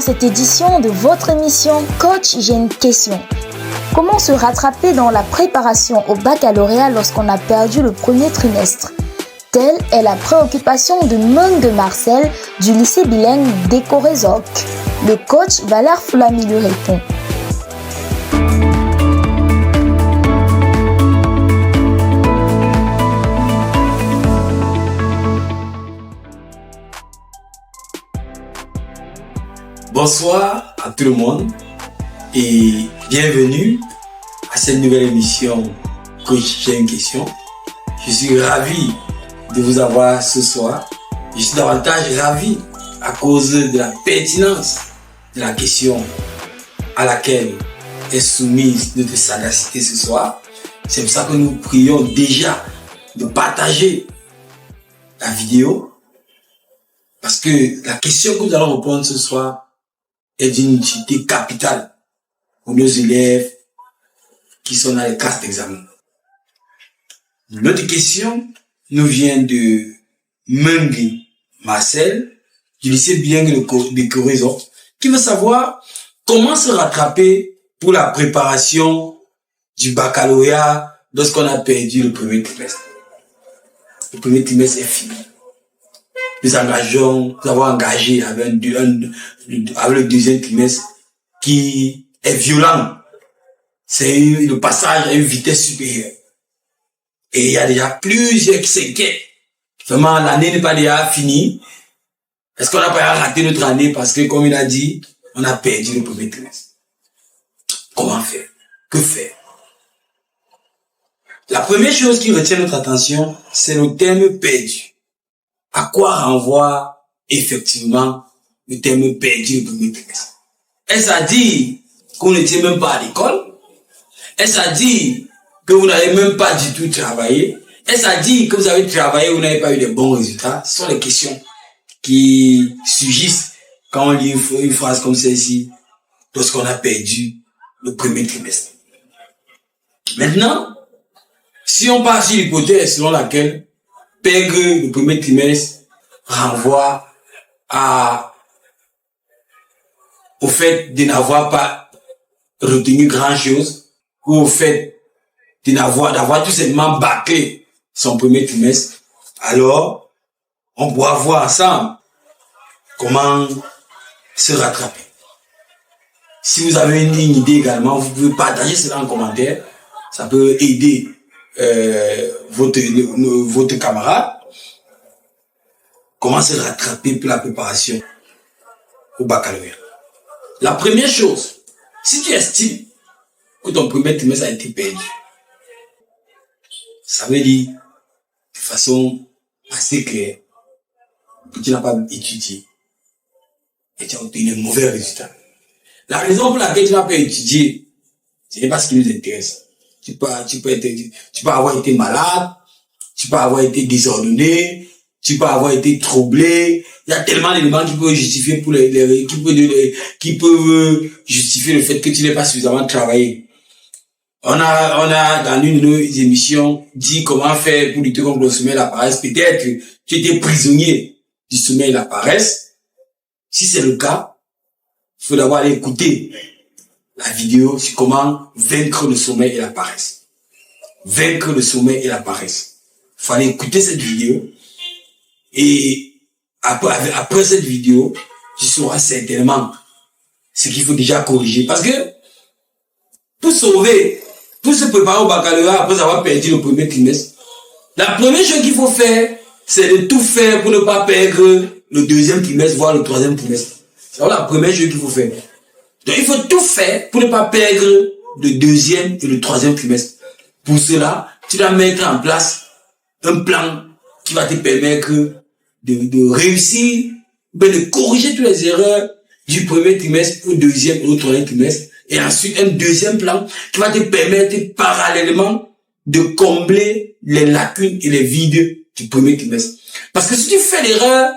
dans cette édition de votre émission Coach, j'ai une question. Comment se rattraper dans la préparation au baccalauréat lorsqu'on a perdu le premier trimestre? Telle est la préoccupation de Mung Marcel du lycée bilingue d'Ecorezoc. Le coach Valar Foulami lui répond. Bonsoir à tout le monde et bienvenue à cette nouvelle émission Coach, j'ai une question. Je suis ravi de vous avoir ce soir. Je suis davantage ravi à cause de la pertinence de la question à laquelle est soumise notre sagacité ce soir. C'est pour ça que nous prions déjà de partager la vidéo parce que la question que nous allons répondre ce soir est d'une utilité capitale pour nos élèves qui sont dans les classes d'examen. Notre question nous vient de Mung Marcel du lycée bilingue de Corézo qui veut savoir comment se rattraper pour la préparation du baccalauréat lorsqu'on a perdu le premier trimestre. Le premier trimestre est fini. Nous avons engagé avec le deuxième trimestre qui est violent. C'est le passage à une vitesse supérieure. Et il y a déjà plusieurs qui s'inquiètent. Vraiment, l'année n'est pas déjà finie. Est-ce qu'on n'a pas raté notre année parce que, comme il a dit, on a perdu le premier trimestre? Comment faire? Que faire? La première chose qui retient notre attention, c'est le terme perdu. À quoi renvoie effectivement le terme perdu le premier trimestre? Est-ce à dire qu'on n'était même pas à l'école? Est-ce à dire que vous n'avez même pas du tout travaillé? Est-ce à dire que vous avez travaillé et vous n'avez pas eu de bons résultats? Ce sont les questions qui surgissent quand on lit une phrase comme celle-ci, lorsqu'on a perdu le premier trimestre. Maintenant, si on part sur l'hypothèse selon laquelle perdre le premier trimestre renvoie au fait de n'avoir pas retenu grand chose ou au fait d'avoir tout simplement bâclé son premier trimestre, alors on pourra voir ensemble comment se rattraper. Si vous avez une idée également, vous pouvez partager cela en commentaire. Ça peut aider votre camarade. Comment se rattraper pour la préparation au baccalauréat? La première chose, si tu estimes que ton premier trimestre a été perdu, ça veut dire de façon assez claire que tu n'as pas étudié et tu as obtenu de mauvais résultats. La raison pour laquelle tu n'as pas étudié, ce n'est pas ce qui nous intéresse. Tu peux avoir été malade, tu peux avoir été désordonné, tu peux avoir été troublé. Il y a tellement d'éléments qui peuvent justifier qui peuvent justifier le fait que tu n'aies pas suffisamment travaillé. On a dans une de nos émissions dit comment faire pour lutter contre le sommeil et la paresse. Peut-être que tu étais prisonnier du sommeil et la paresse. Si c'est le cas, il faut d'abord aller écouter la vidéo sur comment vaincre le sommeil et la paresse. Vaincre le sommeil et la paresse. Il faut aller écouter cette vidéo et après cette vidéo, tu sauras certainement ce qu'il faut déjà corriger. Parce que pour se préparer au baccalauréat après avoir perdu le premier trimestre, la première chose qu'il faut faire, c'est de tout faire pour ne pas perdre le deuxième trimestre, voire le troisième trimestre. C'est la première chose qu'il faut faire. Donc, il faut tout faire pour ne pas perdre le deuxième et le troisième trimestre. Pour cela, tu dois mettre en place un plan qui va te permettre de réussir, de corriger toutes les erreurs du premier trimestre au deuxième et au troisième trimestre. Et ensuite, un deuxième plan qui va te permettre parallèlement de combler les lacunes et les vides du premier trimestre. Parce que si tu fais l'erreur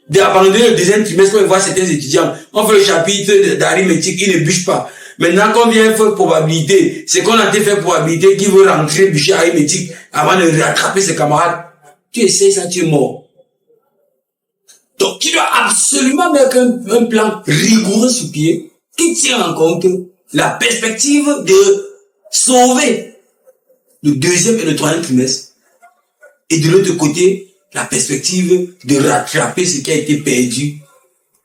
d'abandonner le deuxième trimestre, quand on voit certains étudiants, on fait le chapitre d'arithmétique, ils ne bûchent pas. Maintenant, combien il faut de probabilité? C'est qu'on a été fait probabilité qui veut rentrer bûcher arithmétique avant de rattraper ses camarades. Tu essayes ça, tu es mort. Donc, tu dois absolument mettre un plan rigoureux sur pied qui tient en compte la perspective de sauver le deuxième et le troisième trimestre. Et de l'autre côté, la perspective de rattraper ce qui a été perdu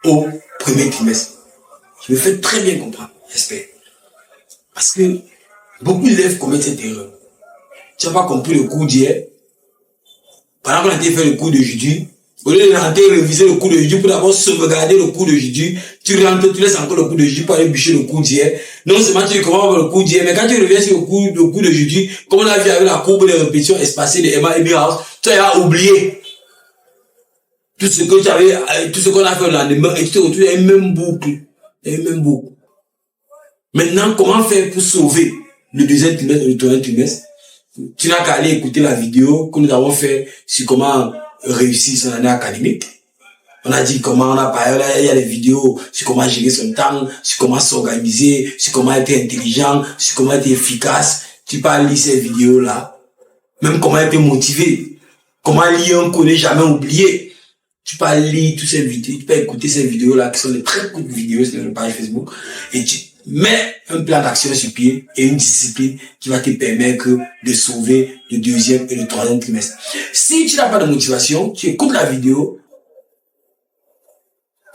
au premier trimestre. Je me fais très bien comprendre, j'espère. Parce que beaucoup d'élèves commettent cette erreur. Tu n'as pas compris le cours d'hier. Pendant qu'on a été fait le cours de jeudi, au lieu de rentrer et réviser le cours de jeudi pour d'abord sauvegarder le cours de jeudi, tu rentres, tu laisses encore le cours de jeudi pour aller bûcher le cours d'hier. Non seulement tu commences le cours d'hier, mais quand tu reviens sur le cours de jeudi, comme on a vu avec la courbe de répétition espacée de Emma Eberhaus, tu as oublié tout ce que tu avais, tout ce qu'on a fait le lendemain, et tu te retrouves à une même boucle. Maintenant, comment faire pour sauver le deuxième trimestre et le troisième trimestre? Tu n'as qu'à aller écouter la vidéo que nous avons fait sur comment réussir son année académique. On a dit comment on a parlé, il y a des vidéos sur comment gérer son temps, sur comment s'organiser, sur comment être intelligent, sur comment être efficace. Tu peux lire ces vidéos-là. Même comment être motivé. Comment lire un cours n'est jamais oublié. Tu peux lire toutes ces vidéos, tu peux écouter ces vidéos-là qui sont des très courtes vidéos sur la page Facebook. Et tu mets un plan d'action sur pied et une discipline qui va te permettre de sauver le deuxième et le troisième trimestre. Si tu n'as pas de motivation, tu écoutes la vidéo.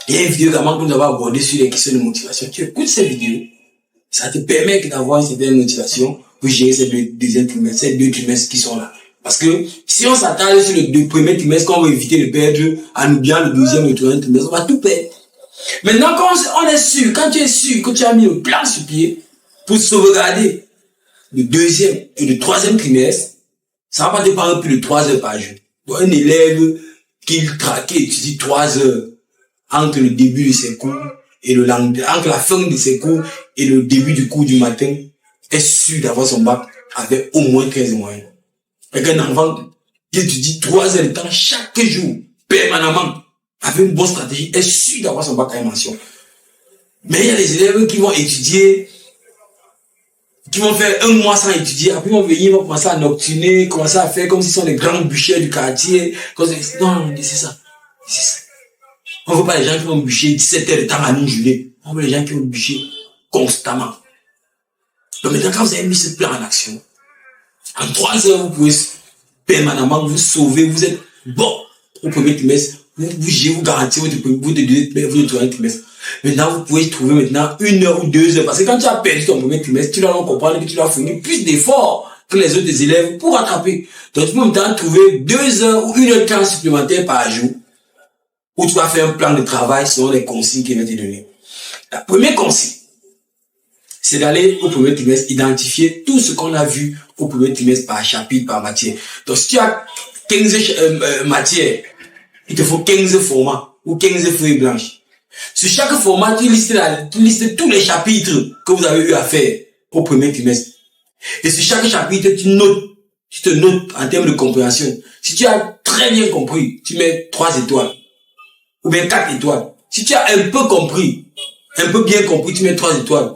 Il y a une vidéo également que nous avons abordée sur les questions de motivation. Tu écoutes cette vidéo. Ça te permet d'avoir une certaine motivation pour gérer ces deuxième trimestre, ces deux trimestres qui sont là. Parce que si on s'attarde sur le premier trimestre, qu'on veut éviter de perdre en oubliant le deuxième et le troisième trimestre, on va tout perdre. Maintenant, quand on est sûr, quand tu es sûr que tu as mis le plan sur pied pour sauvegarder le deuxième et le troisième trimestre, ça va pas te prendre plus de 3 heures par jour. Donc, un élève qui étudie 3 heures entre le début de ses cours et entre la fin de ses cours et le début du cours du matin, est sûr d'avoir son bac avec au moins 15 moyens. Avec un enfant qui étudie 3 heures de temps chaque jour, permanemment, avec une bonne stratégie, est sûr d'avoir son bac à mention. Mais il y a des élèves qui vont étudier, qui vont faire 1 mois sans étudier, après ils vont venir, ils vont commencer à nocturner, commencer à faire comme s'ils sont les grands bûchers du quartier. Non, c'est ça. On ne veut pas les gens qui vont bûcher 17 heures de temps à une journée. On veut les gens qui vont bûcher constamment. Donc maintenant, quand vous avez mis ce plan en action, en 3 heures, vous pouvez permanemment vous sauver, vous êtes bon au premier trimestre, vous garantissez votre troisième trimestre. Maintenant, vous pouvez trouver maintenant 1 heure ou 2 heures, parce que quand tu as perdu ton premier trimestre, tu dois comprendre que tu dois fournir plus d'efforts que les autres élèves pour rattraper. Donc, tu peux maintenant trouver 2 heures ou 1 heure 30 supplémentaires par jour, où tu vas faire un plan de travail selon les consignes qui vont te donner. La première consigne, c'est d'aller au premier trimestre, identifier tout ce qu'on a vu au premier trimestre par chapitre, par matière. Donc, si tu as 15 matières, il te faut 15 formats ou 15 feuilles blanches. Sur chaque format, tu listes tous les chapitres que vous avez eu à faire au premier trimestre. Et sur chaque chapitre, tu te notes en termes de compréhension. Si tu as très bien compris, tu mets 3 étoiles. Ou bien 4 étoiles. Si tu as un peu compris, un peu bien compris, tu mets 3 étoiles.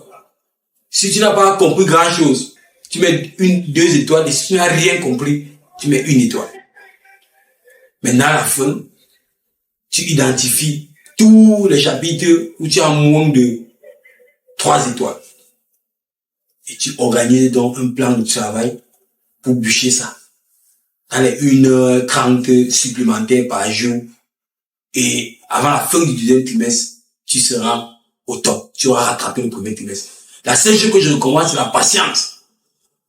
Si tu n'as pas compris grand chose, tu mets 2 étoiles. Et si tu n'as rien compris, tu mets 1 étoile. Maintenant, à la fin, tu identifies tous les chapitres où tu as moins de 3 étoiles. Et tu organises donc un plan de travail pour bûcher ça. Dans les 1h30 supplémentaires par jour. Et avant la fin du deuxième trimestre, tu seras au top. Tu auras rattrapé le premier trimestre. La seule chose que je recommande, c'est la patience.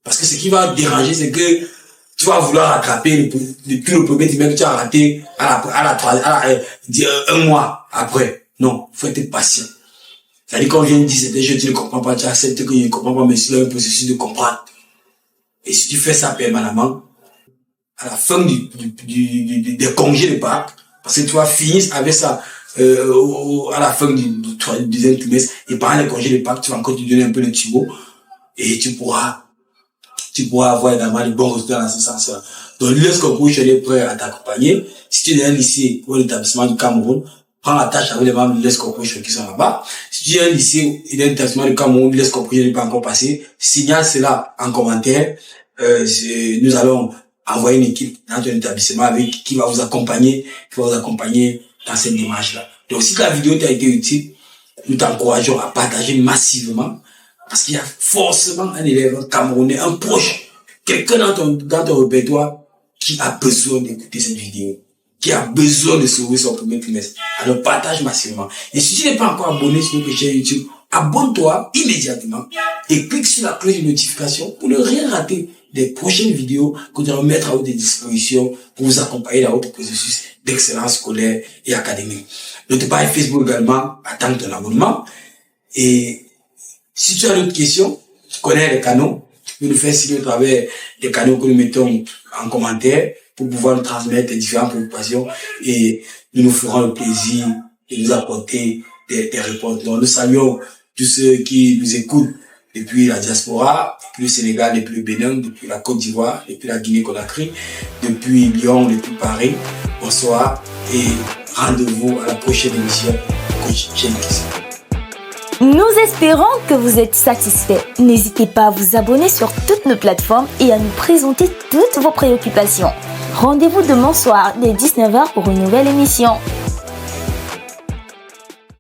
Parce que ce qui va te déranger, c'est que tu vas vouloir rattraper tout le premier trimestre que tu as raté un mois après. Non, faut être patient. C'est-à-dire quand je viens de dire certaines choses, tu ne comprends pas, tu acceptes que je ne comprends pas, mais c'est un processus de comprendre. Et si tu fais ça permanemment, à la fin des congés de Pâques, parce que tu vas finir avec ça à la fin du deuxième trimestre, et pendant les congés de Pâques, tu vas encore te donner un peu de tuyau, et tu pourras avoir également les bons résultats dans ce sens-là. Donc, l'US Concours, je suis prêt à t'accompagner. Si tu es dans un lycée ou un établissement du Cameroun, prends la tâche avec les membres de l'US Concours qui sont là-bas. Si tu es un lycée et un établissement du Cameroun, l'US Concours n'est pas encore passé, signale cela en commentaire. Nous allons envoyer une équipe dans ton établissement qui va vous accompagner dans cette démarche-là. Donc, si ta vidéo t'a été utile, nous t'encourageons à partager massivement parce qu'il y a forcément un élève, un Camerounais, un proche, quelqu'un dans ton répertoire qui a besoin d'écouter cette vidéo, qui a besoin de sauver son premier trimestre. Alors, partage massivement. Et si tu n'es pas encore abonné sur notre chaîne YouTube, abonne-toi immédiatement et clique sur la cloche de notification pour ne rien rater des prochaines vidéos que nous allons mettre à votre disposition pour vous accompagner dans votre processus d'excellence scolaire et académique. Notre page Facebook également attend ton abonnement. Et si tu as d'autres questions, tu connais les canaux, tu peux nous faire signe à travers les canaux que nous mettons en commentaire pour pouvoir nous transmettre les différentes préoccupations et nous ferons le plaisir de nous apporter des réponses. Donc, nous saluons tous ceux qui nous écoutent depuis la diaspora, depuis le Sénégal, depuis le Bénin, depuis la Côte d'Ivoire, depuis la Guinée-Conakry, depuis Lyon, depuis Paris. Bonsoir et rendez-vous à la prochaine émission. Coach Jeune Question. Nous espérons que vous êtes satisfaits. N'hésitez pas à vous abonner sur toutes nos plateformes et à nous présenter toutes vos préoccupations. Rendez-vous demain soir dès 19h pour une nouvelle émission.